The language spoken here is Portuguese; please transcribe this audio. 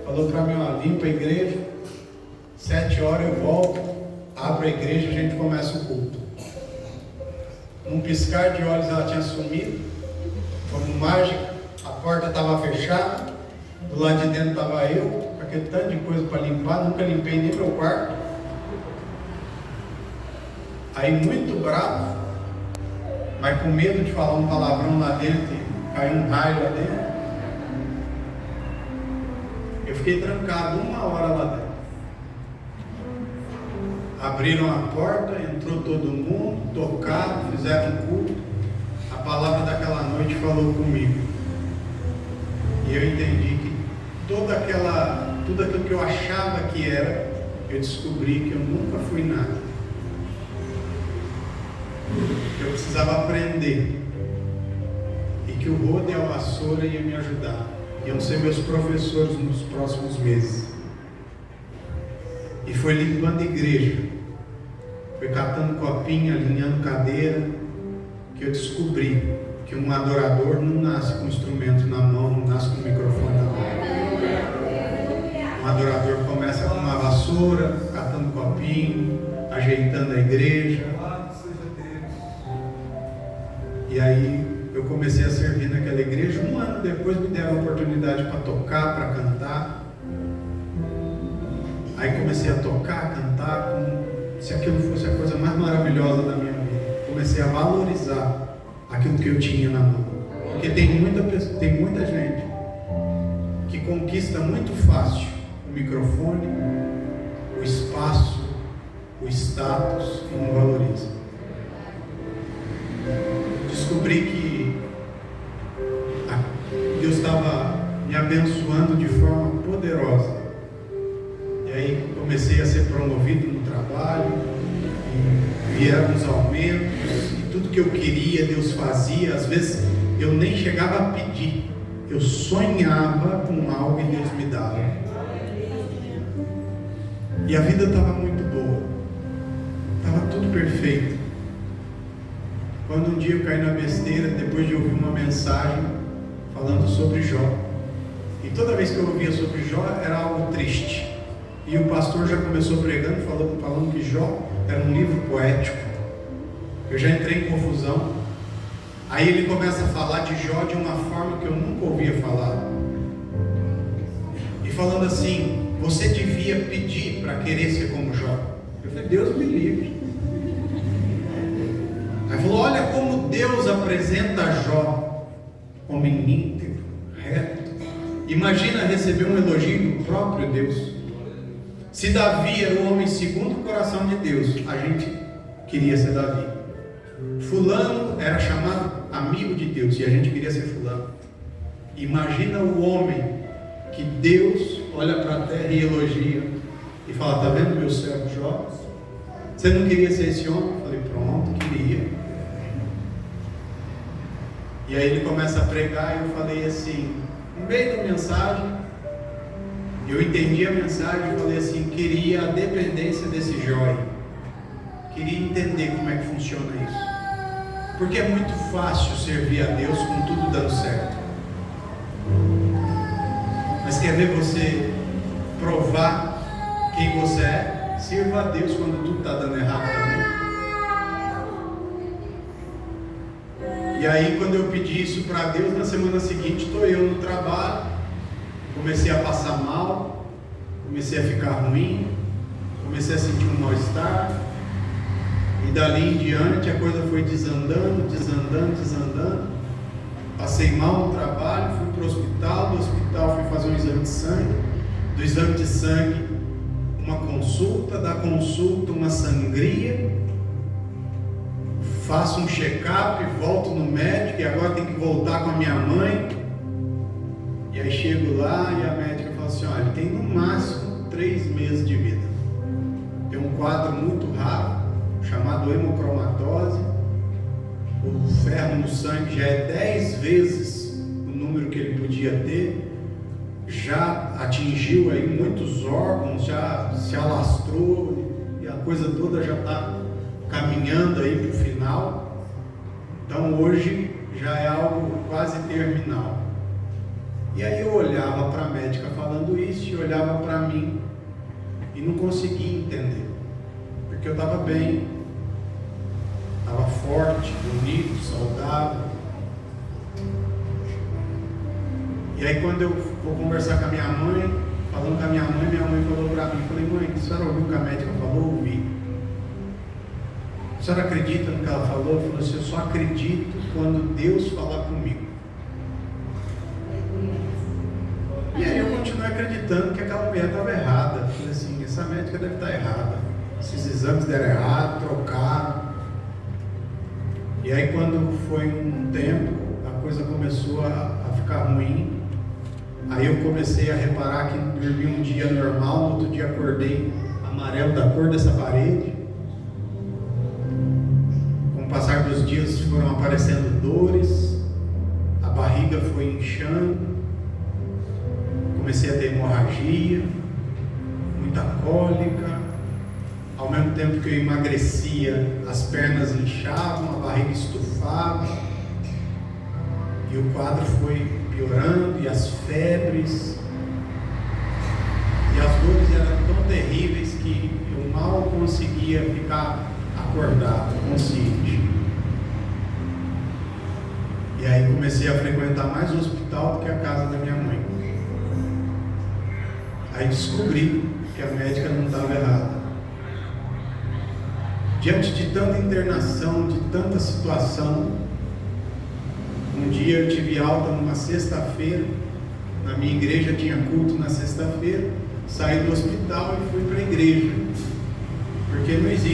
falou para mim, ó, limpa a igreja, 7 horas eu volto, abro a igreja e a gente começa o culto. Num piscar de olhos ela tinha sumido, como mágica, a porta estava fechada, do lado de dentro estava eu, com aquele tanto de coisa para limpar, nunca limpei nem meu quarto. Aí muito bravo, mas com medo de falar um palavrão lá dentro, caiu um raio lá dentro. Eu fiquei trancado 1 hora lá dentro. Abriram a porta, entrou todo mundo, tocaram, fizeram um culto. A palavra daquela noite falou comigo. E eu entendi que tudo aquilo que eu achava que era, eu descobri que eu nunca fui nada. Eu precisava aprender. E que o rodo e a vassoura iam me ajudar. Iam ser meus professores nos próximos meses. E foi limpando a igreja, foi catando copinha, alinhando cadeira, que eu descobri que um adorador não nasce com instrumento na mão, não nasce com microfone na mão. Um adorador começa com uma vassoura, catando copinho, ajeitando a igreja. E aí eu comecei a servir naquela igreja. 1 ano depois me deram a oportunidade para tocar, para cantar. Aí comecei a tocar, a cantar, como se aquilo fosse a coisa mais maravilhosa da minha vida. Comecei a valorizar aquilo que eu tinha na mão. Porque tem muita gente que conquista muito fácil o microfone, o espaço, o status e não valoriza. Descobri que Deus estava me abençoando de forma poderosa. E aí comecei a ser promovido no trabalho, e vieram os aumentos, e tudo que eu queria Deus fazia. Às vezes eu nem chegava a pedir, eu sonhava com algo e Deus me dava. E a vida estava muito boa, estava tudo perfeito. Quando um dia eu caí na besteira, depois de ouvir uma mensagem falando sobre Jó, e toda vez que eu ouvia sobre Jó era algo triste. E o pastor já começou pregando, falando que Jó era um livro poético. Eu já entrei em confusão. Aí ele começa a falar de Jó de uma forma que eu nunca ouvia falar. E falando assim, você devia pedir para querer ser como Jó. Eu falei, Deus me livre. Aí falou, olha como Deus apresenta Jó, homem íntegro, reto. Imagina receber um elogio do próprio Deus. Se Davi era o homem segundo o coração de Deus, a gente queria ser Davi. Fulano era chamado amigo de Deus e a gente queria ser fulano. Imagina o homem que Deus olha para a terra e elogia e fala, está vendo meu servo Jó? Você não queria ser esse homem? Eu falei, pronto, queria. E aí ele começa a pregar e eu falei assim, no meio da mensagem, eu entendi a mensagem e falei assim, queria a dependência desse Jó. Queria entender como é que funciona isso. Porque é muito fácil servir a Deus com tudo dando certo. Mas quer ver você provar quem você é? Sirva a Deus quando tudo está dando errado também. E aí quando eu pedi isso para Deus, na semana seguinte estou eu no trabalho. Comecei a passar mal, comecei a ficar ruim, comecei a sentir um mal-estar, e dali em diante a coisa foi desandando. Passei mal no trabalho, fui para o hospital, do hospital fui fazer um exame de sangue, do exame de sangue uma consulta, da consulta uma sangria, faço um check-up, volto no médico e agora tenho que voltar com a minha mãe. E aí chego lá e a médica fala assim, olha, tem no máximo 3 meses de vida. Tem um quadro muito raro, chamado hemocromatose. O ferro no sangue já é 10 vezes o número que ele podia ter. Já atingiu aí muitos órgãos, já se alastrou e a coisa toda já está caminhando aí para o final. Então hoje já é algo quase terminal. E aí eu olhava para a médica falando isso e olhava para mim e não conseguia entender, porque eu estava bem, estava forte, bonito, saudável. E aí quando eu vou conversar com a minha mãe, falando com a minha mãe falou para mim, falei, mãe, a senhora ouviu o que a médica falou? Ouvi. A senhora acredita no que ela falou? Eu falei assim, eu só acredito quando Deus falar comigo. E aí eu continuei acreditando que aquela mulher estava errada. Eu falei assim, essa médica deve estar errada. Esses exames deram errado, trocaram. E aí quando foi um tempo, a coisa começou a ficar ruim. Aí eu comecei a reparar que dormi um dia normal, no outro dia acordei amarelo da cor dessa parede. Com o passar dos dias foram aparecendo dores, a barriga foi inchando, comecei a ter hemorragia, muita cólica. Ao mesmo tempo que eu emagrecia, as pernas inchavam, a barriga estufava, e o quadro foi piorando, e as febres, e as dores eram tão terríveis que eu mal conseguia ficar acordado, consciente. E aí comecei a frequentar mais o hospital do que a casa da minha mãe. Aí descobri que a médica não estava errada. Diante de tanta internação, de tanta situação, um dia eu tive alta numa sexta-feira, na minha igreja tinha culto na sexta-feira, saí do hospital e fui para a igreja, porque não existe